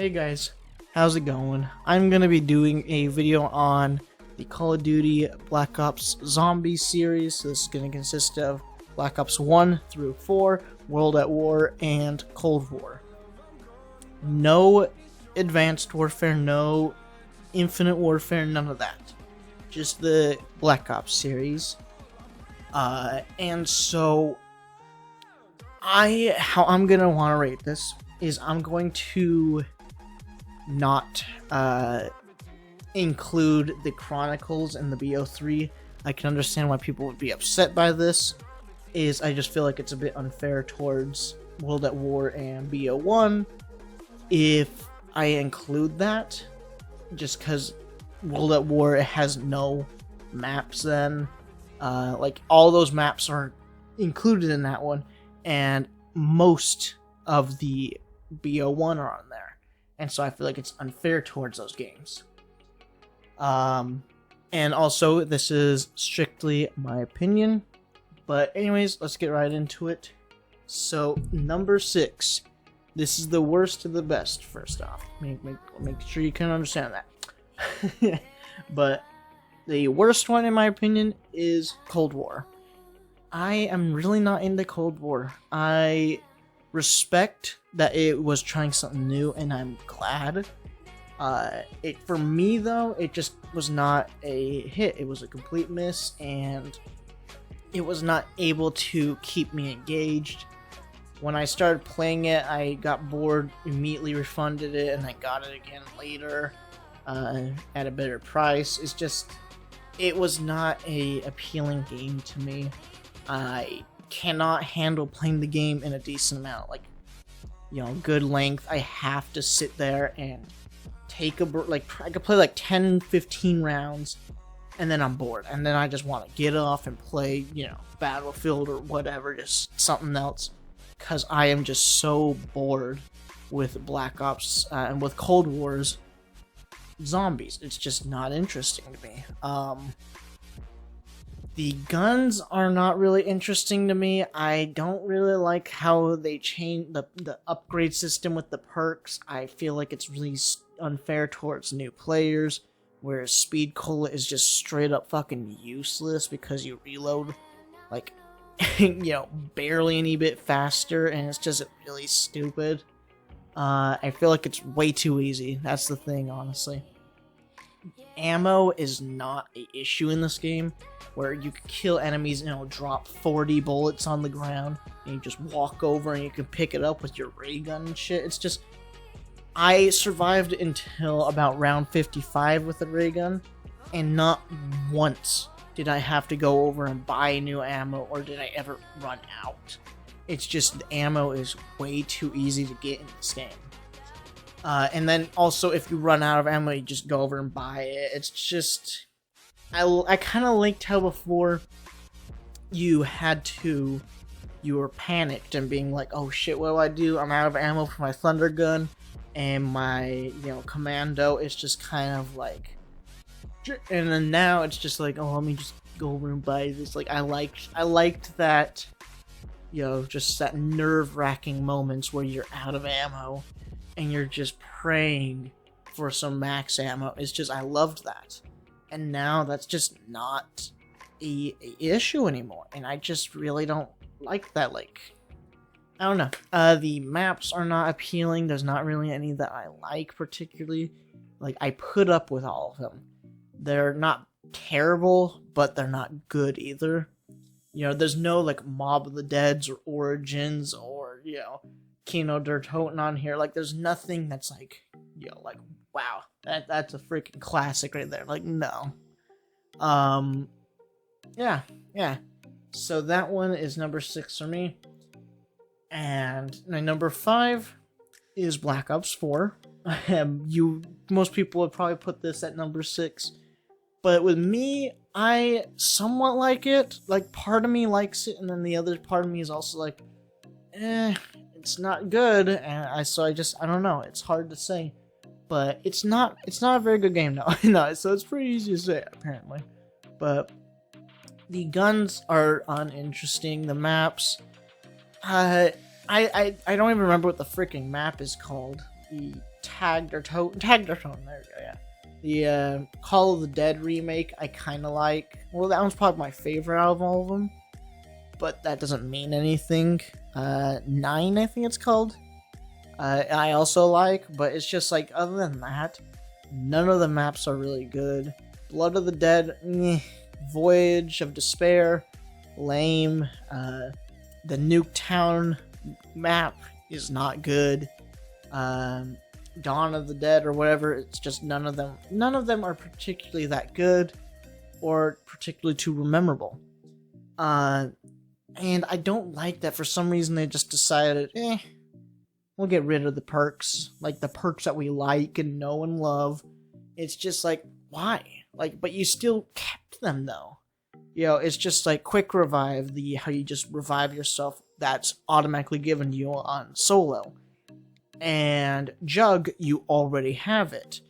Hey guys, how's it going? I'm gonna be doing a video on the Call of Duty Black Ops Zombie series. So this is gonna consist of Black Ops 1 through 4, World at War, and Cold War. No Advanced Warfare, no Infinite Warfare, none of that. Just the Black Ops series. And so how I'm gonna want to rate this is I'm going to not include the Chronicles and the BO3. I can understand why people would be upset by this. I just feel like it's a bit unfair towards World at War and BO1 if I include that, just because World at War has no maps then. Like all those maps are included in that one, and most of the BO1 are on there. And so I feel like it's unfair towards those games. And also, this is strictly my opinion. But anyways, let's get right into it. So, number 6. This is the worst of the best, first off. Make sure you can understand that. But the worst one, in my opinion, is Cold War. I am really not into Cold War. I respect that it was trying something new, and I'm glad. For me though, it just was not a hit. It was a complete miss, and it was not able to keep me engaged. When I started playing it, I got bored, immediately refunded it, and I got it again later at a better price. It was not a appealing game to me. I cannot handle playing the game in a decent amount, like, good length. I have to sit there and take I could play like 10-15 rounds and then I'm bored, and then I just want to get off and play, Battlefield or whatever, just something else, because I am just so bored with Black Ops and with Cold War's zombies. It's just not interesting to me. The guns are not really interesting to me. I don't really like how they change the upgrade system with the perks. I feel like it's really unfair towards new players, whereas Speed Cola is just straight up fucking useless because you reload like barely any bit faster, and it's just really stupid. I feel like it's way too easy. That's the thing, honestly. Ammo is not an issue in this game, where you can kill enemies and it'll drop 40 bullets on the ground, and you just walk over and you can pick it up with your ray gun and shit. It's just, I survived until about round 55 with the ray gun, and not once did I have to go over and buy new ammo, or did I ever run out. It's just, the ammo is way too easy to get in this game. And then also, if you run out of ammo, you just go over and buy it. It's just, I kind of liked how before you were panicked and being like, oh shit, what do I do? I'm out of ammo for my thunder gun, and my, commando is just kind of like, and then now it's just like, oh, let me just go over and buy this. Like, I liked that, just that nerve-wracking moments where you're out of ammo and you're just praying for some max ammo. It's just, I loved that. And now that's just not a issue anymore, and I just really don't like that. Like, I don't know. The maps are not appealing. There's not really any that I like particularly. Like, I put up with all of them. They're not terrible, but they're not good either. There's no like Mob of the Deads or Origins or Kino der Toten on here. Like, there's nothing that's like, like, wow, that's a freaking classic right there. Like, no. Yeah. So that one is number 6 for me. And my number 5 is Black Ops 4. Most people would probably put this at number 6. But with me, I somewhat like it. Like, part of me likes it, and then the other part of me is also like, it's not good. And I don't know. It's hard to say. But it's not a very good game, no. No, so it's pretty easy to say, apparently. But the guns are uninteresting. The maps, I don't even remember what the freaking map is called. the Tagged or Tone, there we go, yeah. The Call of the Dead remake, I kind of like. Well, that one's probably my favorite out of all of them, but that doesn't mean anything. 9, I think it's called. I also like, but it's just like, other than that, none of the maps are really good. Blood of the Dead, Voyage of Despair, lame. The Nuketown map is not good. Dawn of the Dead or whatever, it's just none of them are particularly that good or particularly too memorable. And I don't like that for some reason they just decided, we'll get rid of the perks, like the perks that we like and know and love. It's just like, why? Like, but you still kept them though. You know, it's just like quick revive, how you just revive yourself, that's automatically given to you on solo. And Jug, you already have it.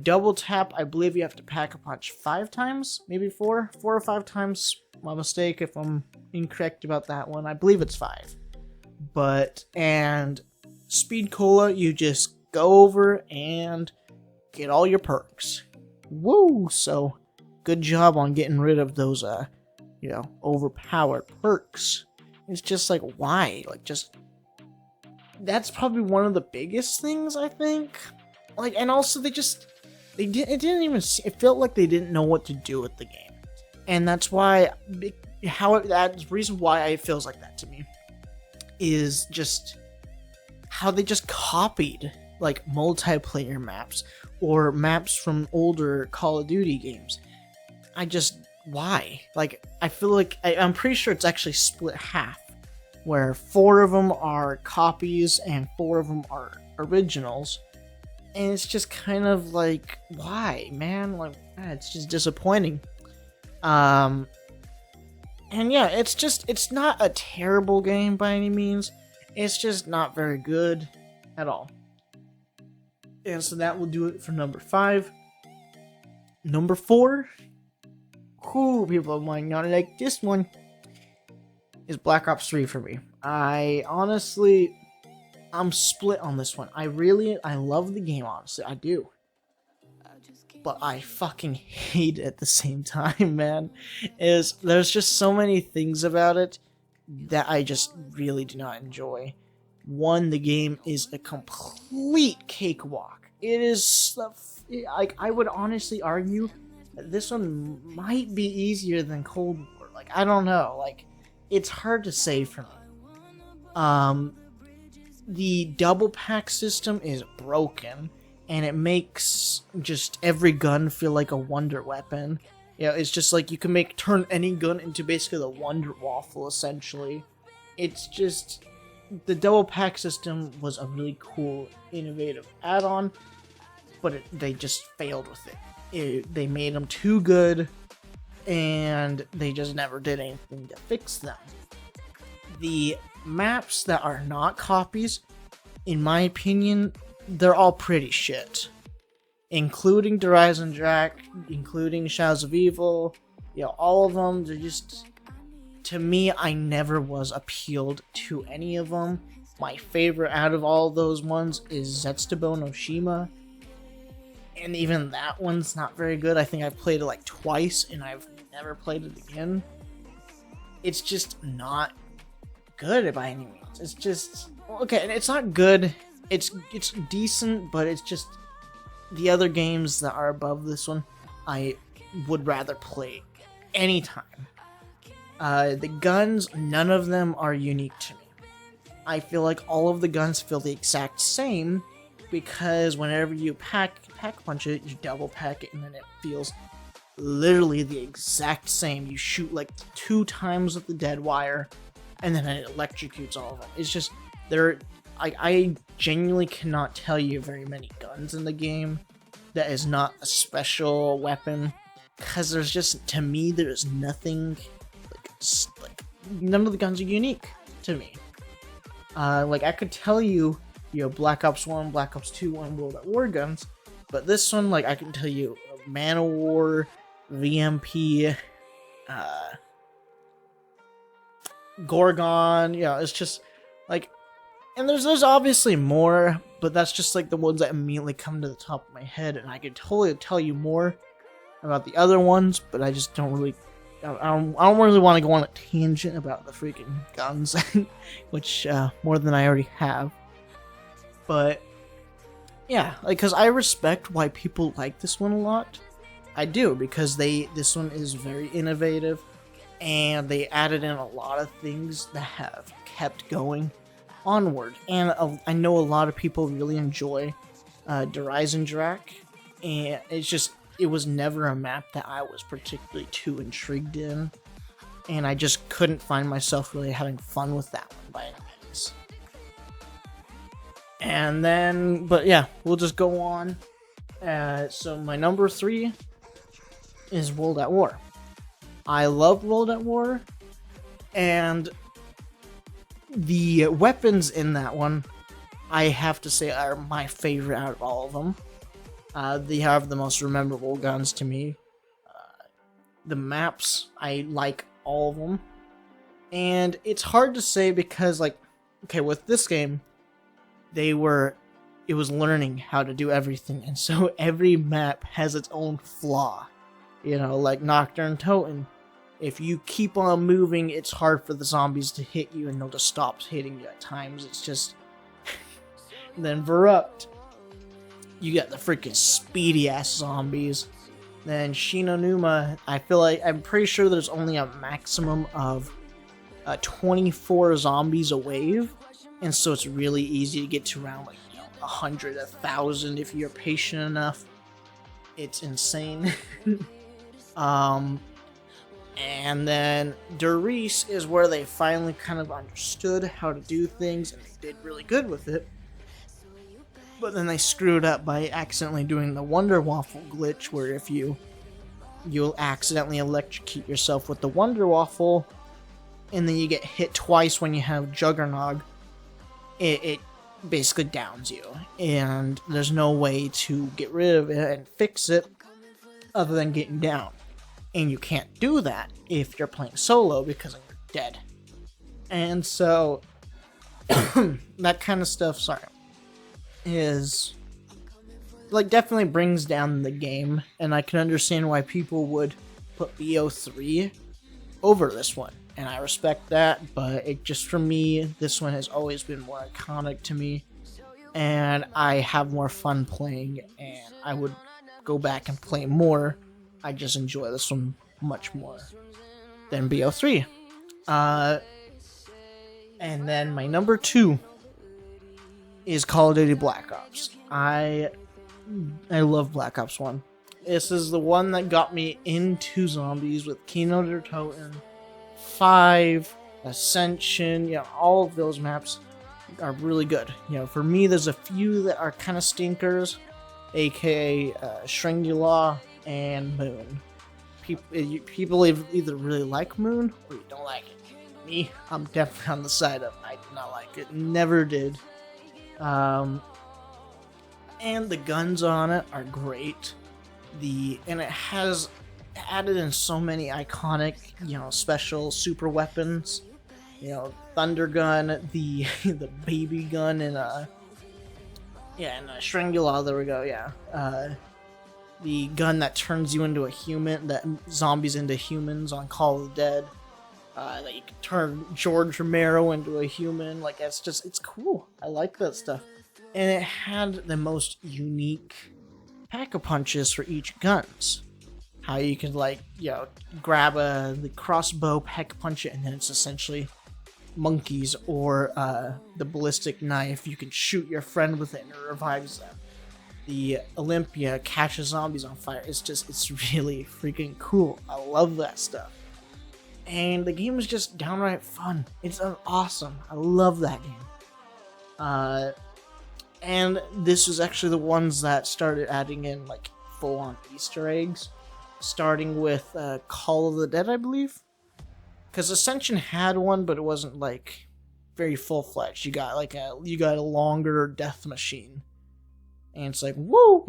Double tap, I believe you have to pack a punch 5 times, maybe 4 or 5 times. My mistake if I'm incorrect about that one. I believe it's 5. And Speed Cola, you just go over and get all your perks. Woo! So, good job on getting rid of those, overpowered perks. It's just like, why? Like, just... That's probably one of the biggest things, I think. Like, and also it felt like they didn't know what to do with the game. And that's why, that's the reason why it feels like that to me, is just how they just copied, like, multiplayer maps, or maps from older Call of Duty games. Why? Like, I feel like, I'm pretty sure it's actually split half, where 4 of them are copies and 4 of them are originals. And it's just kind of like, why, man? Like, it's just disappointing. And yeah, it's not a terrible game by any means. It's just not very good at all. And so that will do it for number 5. Number 4, people might not like this one, is Black Ops 3 for me. I'm split on this one. I love the game, honestly, I do. But I fucking hate it at the same time, man. There's just so many things about it that I just really do not enjoy. One, the game is a complete cakewalk. It is, like, I would honestly argue that this one might be easier than Cold War. Like, I don't know, like, it's hard to say for me. The double pack system is broken, and it makes just every gun feel like a wonder weapon. Yeah, it's just like you can turn any gun into basically the Wonder Waffle, essentially. It's just, the double pack system was a really cool, innovative add-on, but they just failed with it. They made them too good, and they just never did anything to fix them. The maps that are not copies, in my opinion, they're all pretty shit. Including Der Eisendrache, including Shadows of Evil, all of them, they're just... To me, I never was appealed to any of them. My favorite out of all those ones is Zetsubo no Shima. And even that one's not very good. I think I've played it like twice, and I've never played it again. It's just not good by any means. It's just... Okay, it's not good. It's decent, but it's just... The other games that are above this one, I would rather play anytime. The guns, none of them are unique to me. I feel like all of the guns feel the exact same, because whenever you pack punch it, you double pack it, and then it feels literally the exact same. You shoot like 2 times with the dead wire, and then it electrocutes all of them. It's just, I genuinely cannot tell you very many guns in the game that is not a special weapon, because there's just, to me, there's nothing, like none of the guns are unique to me. Like, I could tell you, Black Ops 1, Black Ops 2, and World at War guns, but this one, like, I can tell you Man of War, VMP, Gorgon, it's just, like, and there's obviously more, but that's just like the ones that immediately come to the top of my head, and I could totally tell you more about the other ones, but I just don't really, I don't really want to go on a tangent about the freaking guns, which more than I already have. But yeah, like, because I respect why people like this one a lot. I do, because this one is very innovative, and they added in a lot of things that have kept going onward. And I know a lot of people really enjoy Der Eisendrache, and it was never a map that I was particularly too intrigued in, and I just couldn't find myself really having fun with that one by any means. And then, but yeah, we'll just go on. So my number 3 is World at War. I love World at War, and the weapons in that one, I have to say, are my favorite out of all of them. They have the most memorable guns to me. The maps, I like all of them. And it's hard to say because, like, okay, with this game, it was learning how to do everything, and so every map has its own flaw. You know, like Nocturne Totem. If you keep on moving, it's hard for the zombies to hit you, and they'll just stop hitting you at times. It's just... Then Verrupt, you got the freaking speedy-ass zombies. Then Shinonuma, I'm pretty sure there's only a maximum of 24 zombies a wave, and so it's really easy to get to around, like, 100, 1,000 if you're patient enough. It's insane. And then Der Riese is where they finally kind of understood how to do things, and they did really good with it. But then they screwed up by accidentally doing the Wonder Waffle glitch, where if you'll accidentally electrocute yourself with the Wonder Waffle, and then you get hit twice when you have Juggernog, it basically downs you, and there's no way to get rid of it and fix it other than getting down. And you can't do that if you're playing solo because you're dead. And so that kind of stuff, is like definitely brings down the game, and I can understand why people would put BO3 over this one, and I respect that, but it just, for me, this one has always been more iconic to me, and I have more fun playing, and I would go back and play more. I just enjoy this one much more than BO3. And then my number 2 is Call of Duty Black Ops. I love Black Ops 1. This is the one that got me into zombies with Kino der Toten, 5, Ascension, all of those maps are really good. For me, there's a few that are kind of stinkers, aka Strangula and Moon. People either really like Moon or you don't like it. Me, I'm definitely on the side of I do not like it. Never did. And the guns on it are great. And it has added in so many iconic, special super weapons. Thunder Gun, the baby gun, and Strangula. There we go. Yeah. The gun that turns you into a human, that zombies into humans on Call of the Dead. That you can turn George Romero into a human. Like, it's cool. I like that stuff. And it had the most unique pack-a-punches for each guns. How you could, grab the crossbow, pack-a-punch it, and then it's essentially monkeys, or the ballistic knife. You can shoot your friend with it and it revives them. The Olympia catches zombies on fire. It's really freaking cool. I love that stuff. And the game is just downright fun. It's awesome. I love that game. And this was actually the ones that started adding in full-on Easter eggs, starting with Call of the Dead, I believe. Because Ascension had one, but it wasn't very full-fledged. You got a longer death machine. And it's woo!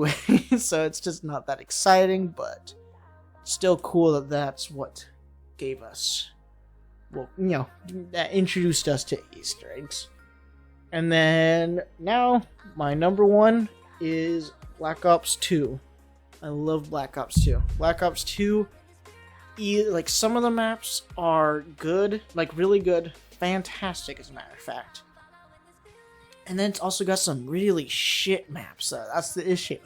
So it's just not that exciting, but still cool that that's what gave us, that introduced us to Easter eggs. And then now my number one is Black Ops 2. I love Black Ops 2. Black Ops 2, like some of the maps are good, like really good, fantastic as a matter of fact. And then it's also got some really shit maps. That's the issue.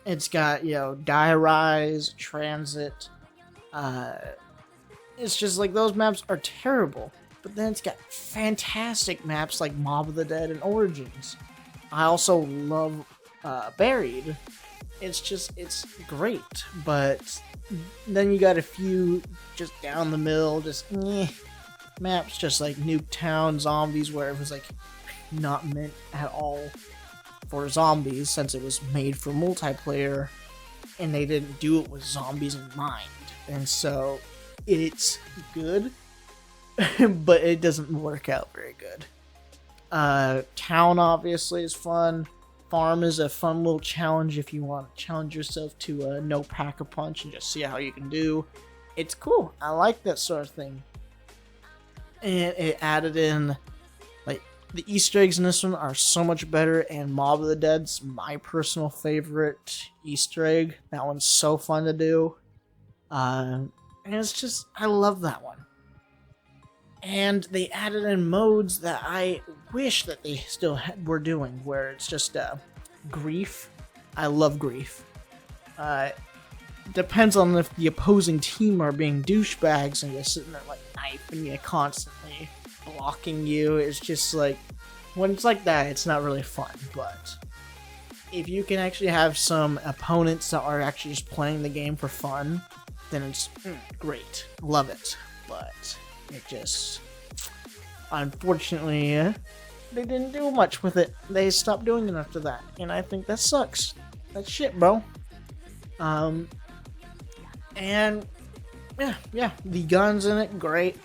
It's got, Die Rise, Transit. It's just like those maps are terrible. But then it's got fantastic maps like Mob of the Dead and Origins. I also love Buried. It's great. But then you got a few just down the middle, just maps, just like Nuketown, Zombies, where it was like not meant at all for zombies since it was made for multiplayer and they didn't do it with zombies in mind. And so it's good, but it doesn't work out very good. Town obviously is fun. Farm is a fun little challenge if you want to challenge yourself to no pack-a-punch and just see how you can do. It's cool. I like that sort of thing. And it added in, like, the Easter eggs in this one are so much better, and Mob of the Dead's my personal favorite Easter egg. That one's so fun to do. And it's just, I love that one. And they added in modes that I wish that they still were doing, where it's just grief. I love grief. Depends on if the opposing team are being douchebags and just sitting there like knifing you, constantly blocking you. It's just like, when it's like that, it's not really fun. But if you can actually have some opponents that are actually just playing the game for fun, then it's great. Love it. But it just, unfortunately, they didn't do much with it. They stopped doing it after that, and I think that sucks. That's shit, bro. And yeah, the guns in it, great.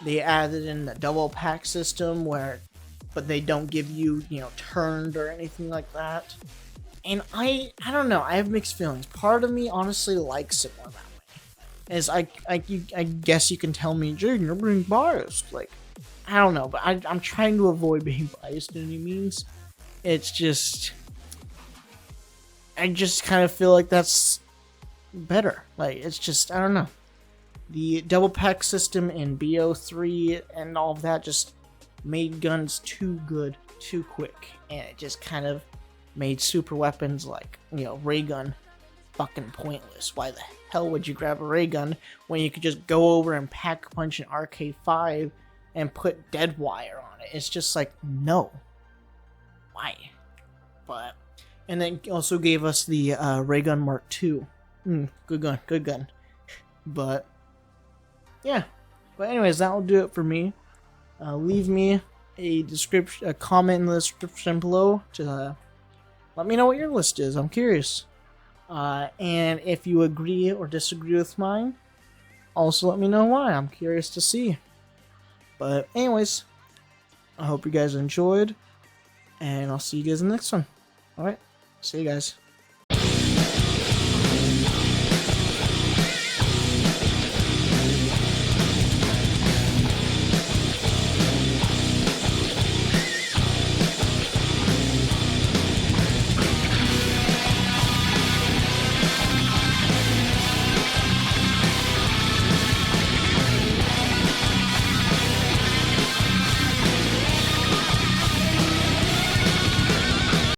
They added in the double pack system but they don't give you, turned or anything like that. And I don't know, I have mixed feelings. Part of me honestly likes it more that way. As I guess you can tell me, Jaden, you're being biased. Like, I don't know, but I'm trying to avoid being biased in any means. It's just, I just kind of feel like that's better. Like, it's just, I don't know. The double pack system in BO3 and all of that just made guns too good, too quick. And it just kind of made super weapons like, ray gun fucking pointless. Why the hell would you grab a ray gun when you could just go over and pack punch an RK5 and put dead wire on it? It's just like, no. Why? But, and then also gave us the ray gun Mark II. Good gun. But, yeah. But anyways, that will do it for me. Leave me a comment in the description below to let me know what your list is. I'm curious. And if you agree or disagree with mine, also let me know why. I'm curious to see. But anyways, I hope you guys enjoyed, and I'll see you guys in the next one. Alright, see you guys.